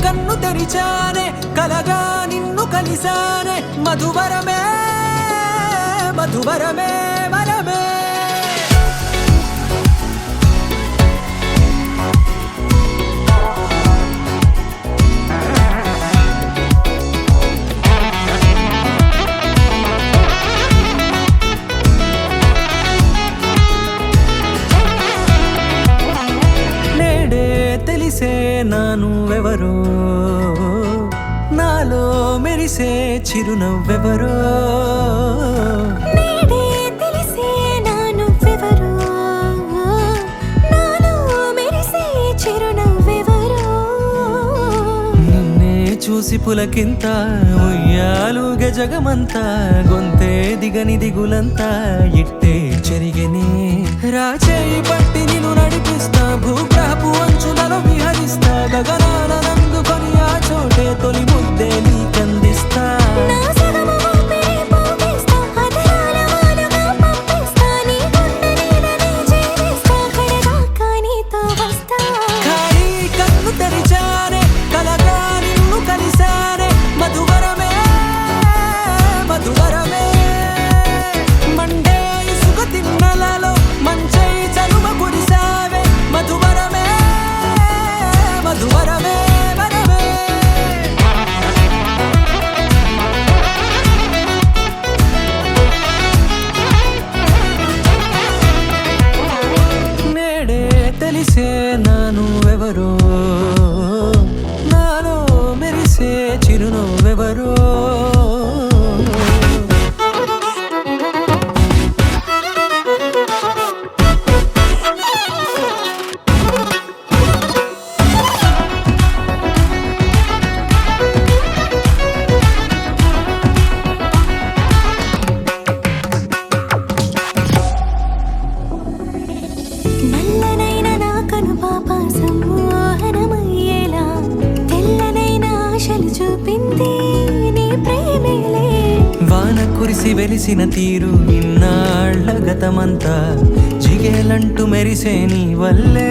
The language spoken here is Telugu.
కన్ను తెరిచానే కలగా నిన్ను కలిసానే మధువరమే మధువరమే వరమే తెలిసే నానువెవరో నాలో మెరిసే చిరునవ్వెవరో నేడే తెలిసే నానువెవరో నాలో మెరిసే చిరునవ్వెవరో నిన్నే చూసి పులకింత ఉయ్యాలుగ జగమంతా గొంతే దిగని దిగులంతా ఇట్టే చెరిగనే రాచేయి పట్టి నిన్ను నడిపిస్తా భూగ్రహపు అంచులలో విహరిస్తా గగనాల నందుకొని ఆ చోటే తొలి ముద్దే నీకందిస్తా నా సగము ఊపిరి పోగేస్తా అధరాల వాలుగా పంపిస్తా నీ గుండె నీడనే చేరిస్తా కడదాకా నీతో వస్తా ఖాళీ కన్ను తెరిచానే కలగా నిన్ను కలిసానే మధువరమే మధువరమే మండే ఇసుక తిన్నలలో మంచై చలువ కురిసావే మధువరమే మధువరమే వరమే నేడే తెలిసే నానువెవరో నాలో మెరిసే చిరునవ్వెవరో నల్లనైన నా కనుపాప సమ్మోహనమయ్యేలా తెల్లనైన ఆశలు చూపింది నీ ప్రేమేలే వాన కురిసి వెలిసిన తీరు ఇన్నాళ్ల గతమంతా జిగేలంటూ మెరిసే నీ వల్లే